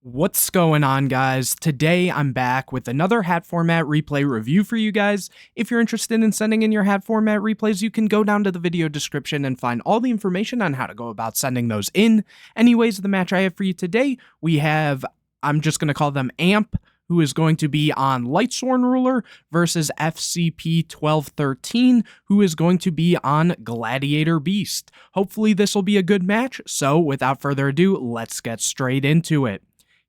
What's going on, guys? Today I'm back with another H.A.T format replay review for you guys. If you're interested in sending in your H.A.T format replays, you can go down to the video description and find all the information on how to go about sending those in. Anyways, the match I have for you today, we have, I'm just going to call them AMP, who is going to be on Lightsworn Ruler, versus FCP-1213, who is going to be on Gladiator Beast. Hopefully this will be a good match, so without further ado, let's get straight into it.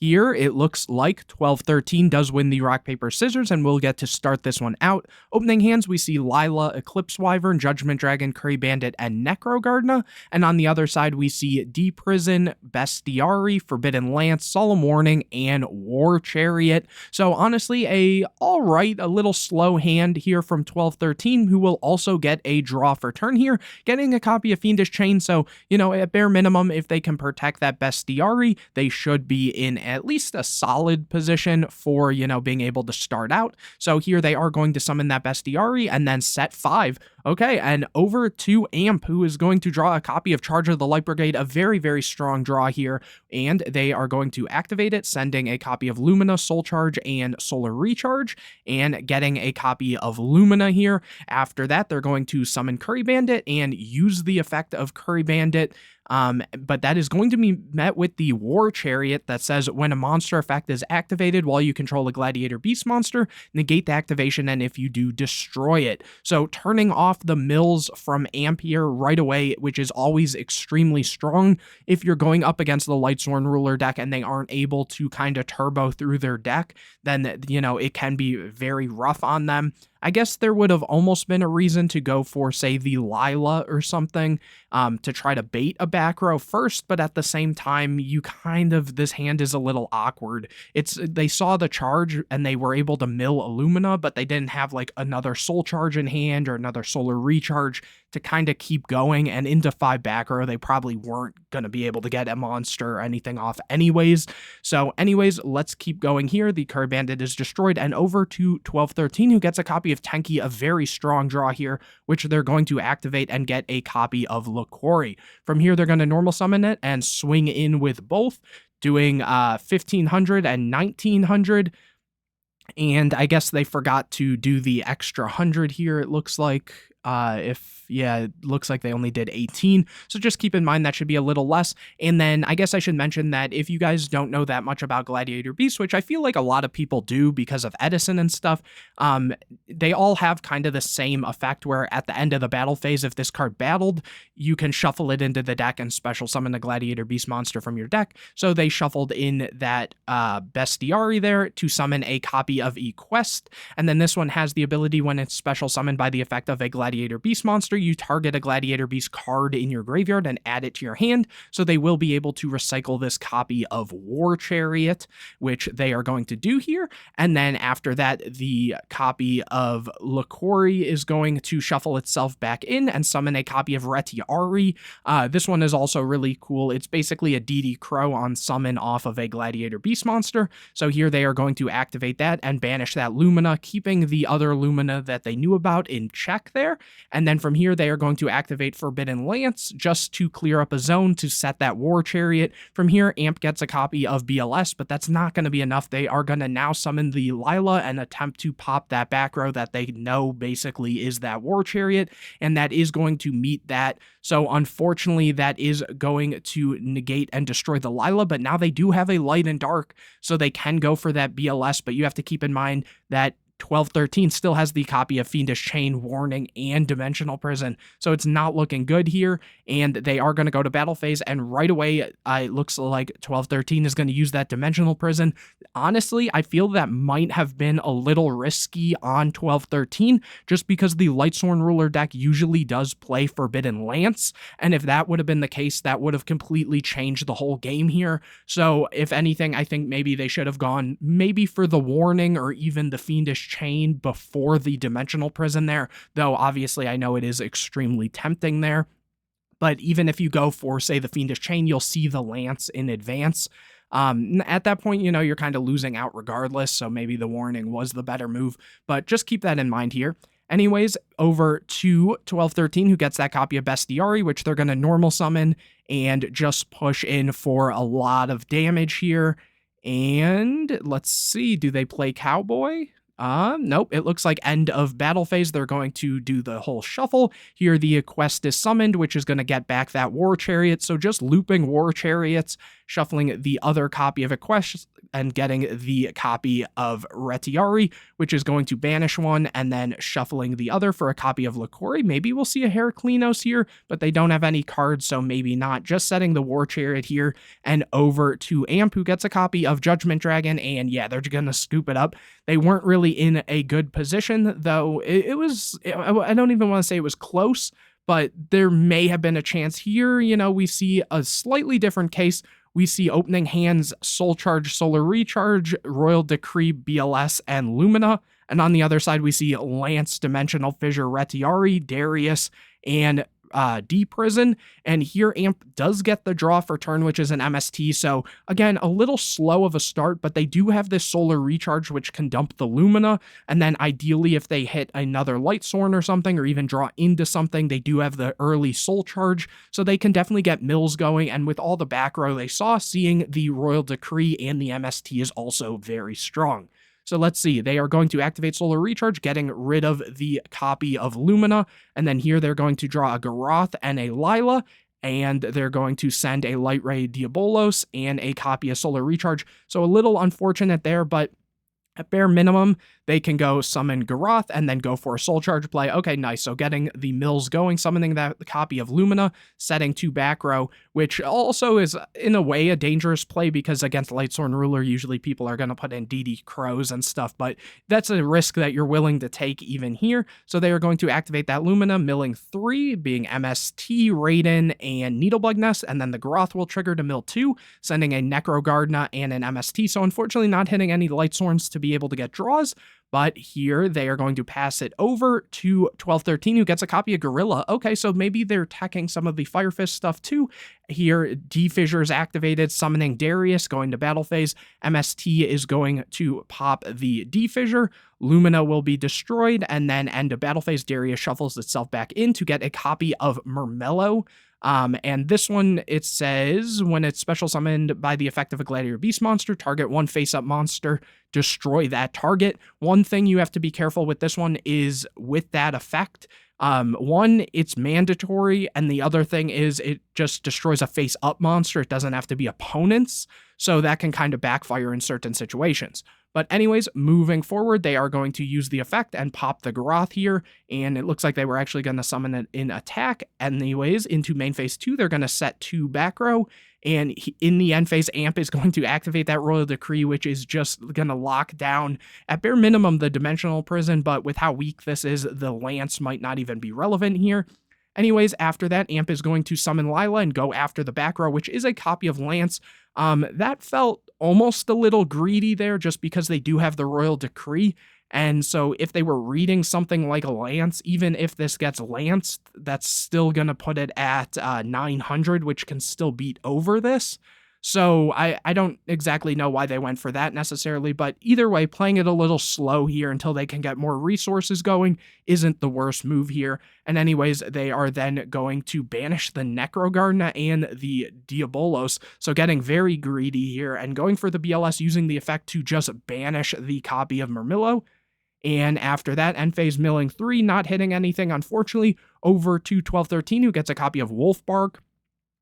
Here, it looks like 1213 does win the rock, paper, scissors, and we'll get to start this one out. Opening hands, we see Lila, Eclipse Wyvern, Judgment Dragon, Curry Bandit, and Necrogardna. And on the other side, we see D-Prison, Bestiary, Forbidden Lance, Solemn Warning, and War Chariot. So honestly, a little slow hand here from 1213, who will also get a draw for turn here, getting a copy of Fiendish Chain. So, at bare minimum, if they can protect that Bestiary, they should be in at least a solid position for, being able to start out. So here they are going to summon that Bestiary and then set 5. Okay, and over to AMP, who is going to draw a copy of Charge of the Light Brigade, a very, very strong draw here, and they are going to activate it, sending a copy of Lumina, Soul Charge, and Solar Recharge, and getting a copy of Lumina here. After that, they're going to summon Curry Bandit and use the effect of Curry Bandit, but that is going to be met with the War Chariot that says when a monster effect is activated while you control a Gladiator Beast monster, negate the activation, and if you do, destroy it. So turning off the mills from AMP here right away, which is always extremely strong if you're going up against the Lightsworn Ruler deck and they aren't able to kind of turbo through their deck, then, it can be very rough on them. I guess there would have almost been a reason to go for, say, the Lila or something to try to bait a back row first, but at the same time, this hand is a little awkward. They saw the charge and they were able to mill Illumina, but they didn't have like another Soul Charge in hand or another Solar Recharge to kind of keep going, and into 5 back row, they probably weren't going to be able to get a monster or anything off anyways. So anyways, let's keep going here. The Curry Bandit is destroyed, and over to 1213, who gets a copy of Tenki, a very strong draw here, which they're going to activate and get a copy of Liquori. From here, they're going to normal summon it and swing in with both, doing 1500 and 1900. And I guess they forgot to do the extra 100 here, it looks like. It looks like they only did 18. So just keep in mind that should be a little less. And then I guess I should mention that if you guys don't know that much about Gladiator Beast, which I feel like a lot of people do because of Edison and stuff, they all have kind of the same effect where at the end of the battle phase, if this card battled, you can shuffle it into the deck and special summon the Gladiator Beast monster from your deck. So they shuffled in that Bestiary there to summon a copy of Equest. And then this one has the ability, when it's special summoned by the effect of a Gladiator Beast monster, you target a Gladiator Beast card in your graveyard and add it to your hand, so they will be able to recycle this copy of War Chariot, which they are going to do here. And then after that, the copy of Liquori is going to shuffle itself back in and summon a copy of Retiari. This one is also really cool. It's basically a DD Crow on summon off of a Gladiator Beast monster. So here they are going to activate that and banish that Lumina, keeping the other Lumina that they knew about in check there. And then from here, they are going to activate Forbidden Lance just to clear up a zone to set that War Chariot. From here, AMP gets a copy of BLS, but that's not going to be enough. They are going to now summon the Lila and attempt to pop that back row that they know basically is that War Chariot, and that is going to meet that. So unfortunately, that is going to negate and destroy the Lila, but now they do have a Light and Dark, so they can go for that BLS, but you have to keep in mind that 1213 still has the copy of Fiendish Chain, Warning, and Dimensional Prison, so it's not looking good here, and they are going to go to battle phase, and right away, it looks like 1213 is going to use that Dimensional Prison. Honestly, I feel that might have been a little risky on 1213, just because the Lightsworn Ruler deck usually does play Forbidden Lance, and if that would have been the case, that would have completely changed the whole game here. So if anything, I think maybe they should have gone maybe for the Warning or even the Fiendish Chain before the Dimensional Prison there, though obviously I know it is extremely tempting there. But even if you go for, say, the Fiendish Chain, you'll see the Lance in advance. At that point, you're kind of losing out regardless, so maybe the Warning was the better move, but just keep that in mind here. Anyways, over to 1213, who gets that copy of Bestiary, which they're going to normal summon and just push in for a lot of damage here. And let's see, do they play Cowboy? Nope, it looks like end of battle phase, they're going to do the whole shuffle. Here the quest is summoned, which is going to get back that War Chariot, so just looping War Chariots, shuffling the other copy of a quest, and getting the copy of Retiari, which is going to banish one, and then shuffling the other for a copy of Licori. Maybe we'll see a Heraclinos here, but they don't have any cards, so maybe not. Just setting the War Chariot here, and over to Amp, who gets a copy of Judgment Dragon, and yeah, they're going to scoop it up. They weren't really in a good position, though I don't even want to say it was close, but there may have been a chance here. You know, we see a slightly different case. We see opening hands, Soul Charge, Solar Recharge, Royal Decree, BLS, and Lumina. And on the other side, we see Lance, Dimensional Fissure, Retiari, Darius, and D-Prison. And here Amp does get the draw for turn, which is an MST. So again, a little slow of a start, but they do have this Solar Recharge, which can dump the Lumina. And then ideally, if they hit another Lightsworn or something, or even draw into something, they do have the early Soul Charge. So they can definitely get mills going. And with all the back row they saw, seeing the Royal Decree and the MST is also very strong. So let's see, they are going to activate Solar Recharge, getting rid of the copy of Lumina, and then here they're going to draw a Garoth and a Lila, and they're going to send a Light Ray Diabolos and a copy of Solar Recharge. So a little unfortunate there, but at bare minimum, they can go summon Garoth and then go for a Soul Charge play. Okay, nice. So getting the mills going, summoning that copy of Lumina, setting 2 back row, which also is, in a way, a dangerous play because against Lightsworn Ruler, usually people are going to put in DD Crows and stuff, but that's a risk that you're willing to take even here. So they are going to activate that Lumina, milling 3, being MST, Raiden, and Needlebug Nest, and then the Garoth will trigger to mill 2, sending a Necrogardna and an MST. So unfortunately not hitting any Lightsworns to be able to get draws, but here they are going to pass it over to 1213, who gets a copy of Gorilla. Okay, so maybe they're attacking some of the Fire Fist stuff too. Here, D-Fissure is activated, summoning Darius, going to battle phase. MST is going to pop the D-Fissure. Lumina will be destroyed, and then end of battle phase, Darius shuffles itself back in to get a copy of Mermail. And this one, it says, when it's special summoned by the effect of a Gladiator Beast monster, target one face-up monster, destroy that target. One thing you have to be careful with this one is with that effect, one, it's mandatory, and the other thing is it just destroys a face-up monster. It doesn't have to be opponents, so that can kind of backfire in certain situations. But anyways, moving forward, they are going to use the effect and pop the Garoth here, and it looks like they were actually going to summon it in attack. Anyways, into main phase 2, they're going to set 2 back row, and in the end phase, Amp is going to activate that Royal Decree, which is just going to lock down, at bare minimum, the Dimensional Prison, but with how weak this is, the Lance might not even be relevant here. Anyways, after that, Amp is going to summon Lila and go after the back row, which is a copy of Lance. That felt almost a little greedy there, just because they do have the Royal Decree. And so if they were reading something like a Lance, even if this gets Lanced, that's still going to put it at 900, which can still beat over this. So I don't exactly know why they went for that necessarily, but either way, playing it a little slow here until they can get more resources going isn't the worst move here. And anyways, they are then going to banish the Necrogardna and the Diabolos, so getting very greedy here and going for the BLS, using the effect to just banish the copy of Mermillo. And after that, end phase milling 3, not hitting anything, unfortunately, over to 1213, who gets a copy of Wolfbark.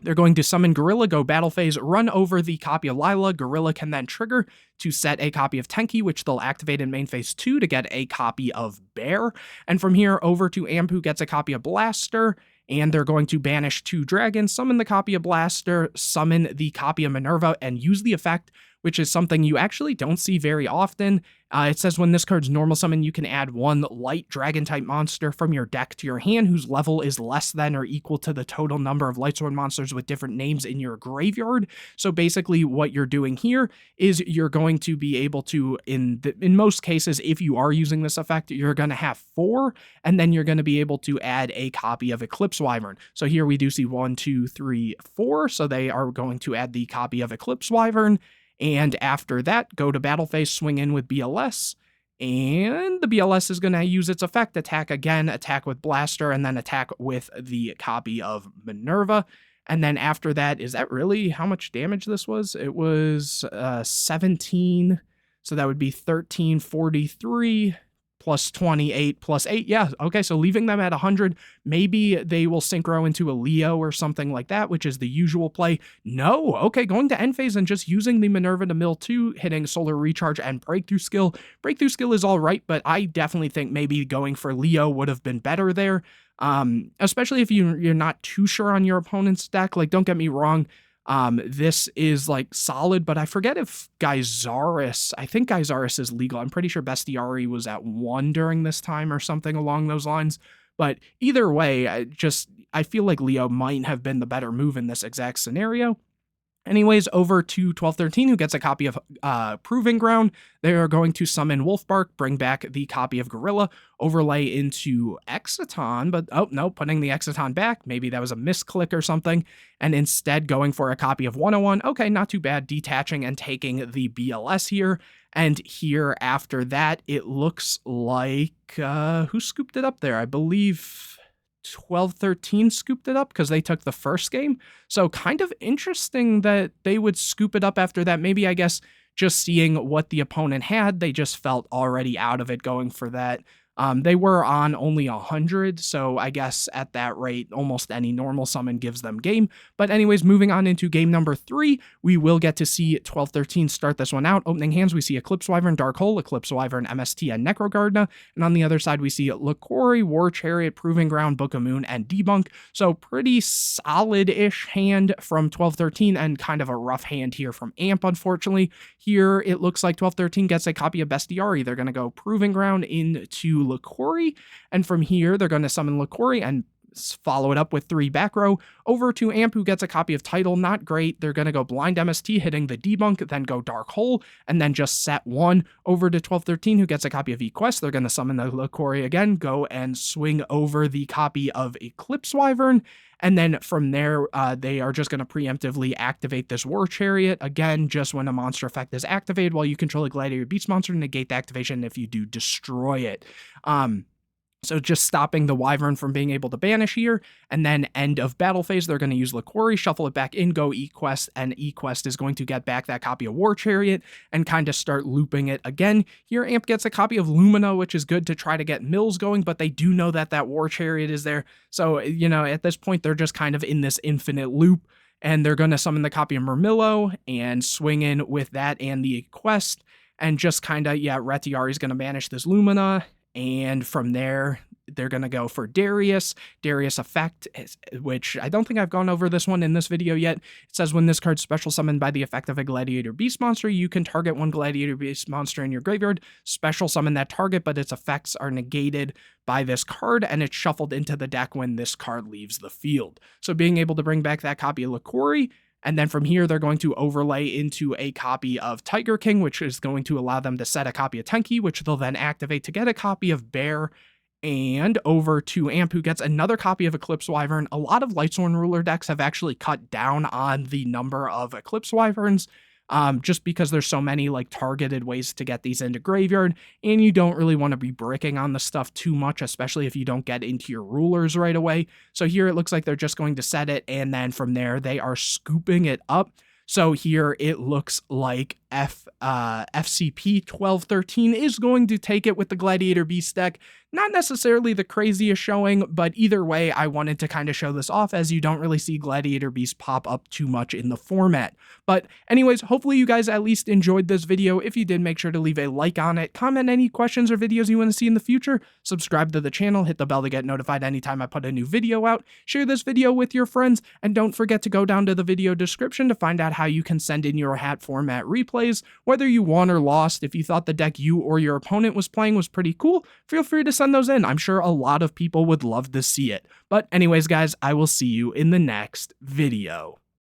They're going to summon Gorilla, go battle phase, run over the copy of Lila. Gorilla can then trigger to set a copy of Tenki, which they'll activate in main phase 2 to get a copy of Bear. And from here over to Amp, who gets a copy of Blaster. And they're going to banish 2 dragons, summon the copy of Blaster, summon the copy of Minerva, and use the effect, which is something you actually don't see very often. It says when this card's normal summon, you can add 1 light dragon-type monster from your deck to your hand whose level is less than or equal to the total number of Lightsworn monsters with different names in your graveyard. So basically what you're doing here is you're going to be able to, in most cases, if you are using this effect, you're going to have 4, and then you're going to be able to add a copy of Eclipse Wyvern. So here we do see 1, 2, 3, 4, so they are going to add the copy of Eclipse Wyvern. And after that, go to battle phase, swing in with BLS, and the BLS is going to use its effect, attack again, attack with Blaster, and then attack with the copy of Minerva. And then after that, is that really how much damage this was? It was 17, so that would be 1343 plus 28 plus 8. Yeah, okay, so leaving them at 100. Maybe they will synchro into a Leo or something like that, which is the usual play. No, okay, going to end phase and just using the Minerva to mill 2, hitting Solar Recharge and Breakthrough Skill. Breakthrough Skill is all right, but I definitely think maybe going for Leo would have been better there. Especially if you're not too sure on your opponent's deck. Like, don't get me wrong, this is like solid, but I forget if I think Gyzaris is legal. I'm pretty sure Bestiari was at 1 during this time or something along those lines. But either way, I feel like Leo might have been the better move in this exact scenario. Anyways, over to 1213, who gets a copy of Proving Ground. They are going to summon Wolfbark, bring back the copy of Gorilla, overlay into Exciton, but oh no, putting the Exciton back. Maybe that was a misclick or something, and instead going for a copy of 101. Okay, not too bad, detaching and taking the BLS here. And here after that, it looks like, who scooped it up there? I believe 1213 scooped it up because they took the first game. So kind of interesting that they would scoop it up after that. Maybe, I guess, just seeing what the opponent had, they just felt already out of it going for that. They were on only 100, so I guess at that rate, almost any normal summon gives them game. But anyways, moving on into game number 3, we will get to see 1213 start this one out. Opening hands, we see Eclipse Wyvern, Dark Hole, Eclipse Wyvern, MST, and Necrogardna. And on the other side, we see Liquori, War Chariot, Proving Ground, Book of Moon, and Debunk. So pretty solid-ish hand from 1213, and kind of a rough hand here from Amp, unfortunately. Here, it looks like 1213 gets a copy of Bestiari. They're going to go Proving Ground into Liquori, and from here they're going to summon Liquori and follow it up with 3 back row. Over to Amp, who gets a copy of Title. Not great. They're going to go Blind MST, hitting the Debunk, then go Dark Hole, and then just set 1. Over to 1213, who gets a copy of Equest. They're going to summon the Liquori again, go and swing over the copy of Eclipse Wyvern. And then from there, they are just going to preemptively activate this War Chariot. Again, just when a monster effect is activated while you control a Gladiator Beast monster, negate the activation if you do destroy it. So just stopping the Wyvern from being able to banish here, and then end of battle phase, they're going to use Liquori, shuffle it back in, go Equest, and Equest is going to get back that copy of War Chariot and kind of start looping it again. Here, Amp gets a copy of Lumina, which is good to try to get mills going, but they do know that that War Chariot is there. So, you know, at this point, they're just kind of in this infinite loop, and they're going to summon the copy of Mermail and swing in with that and the Equest, and just kind of, yeah, Retiari is going to banish this Lumina. And from there, they're going to go for Darius effect, which I don't think I've gone over this one in this video yet. It says when this card's special summoned by the effect of a Gladiator Beast monster, you can target one Gladiator Beast monster in your graveyard, special summon that target, but its effects are negated by this card, and it's shuffled into the deck when this card leaves the field. So being able to bring back that copy of Liquori, and then from here, they're going to overlay into a copy of Tiger King, which is going to allow them to set a copy of Tenki, which they'll then activate to get a copy of Bear. And over to Amp, who gets another copy of Eclipse Wyvern. A lot of Lightsworn Ruler decks have actually cut down on the number of Eclipse Wyverns, just because there's so many like targeted ways to get these into graveyard, and you don't really want to be bricking on the stuff too much, especially if you don't get into your rulers right away. So here it looks like they're just going to set it, and then from there they are scooping it up. So here it looks like FCP 1213 is going to take it with the Gladiator Beast deck. Not necessarily the craziest showing, but either way, I wanted to kind of show this off, as you don't really see Gladiator Beast pop up too much in the format. But anyways, hopefully you guys at least enjoyed this video. If you did, make sure to leave a like on it, comment any questions or videos you want to see in the future, subscribe to the channel, hit the bell to get notified anytime I put a new video out, share this video with your friends, and don't forget to go down to the video description to find out how you can send in your H.A.T format replays. Whether you won or lost, if you thought the deck you or your opponent was playing was pretty cool, feel free to send those in. I'm sure a lot of people would love to see it. But anyways, guys, I will see you in the next video.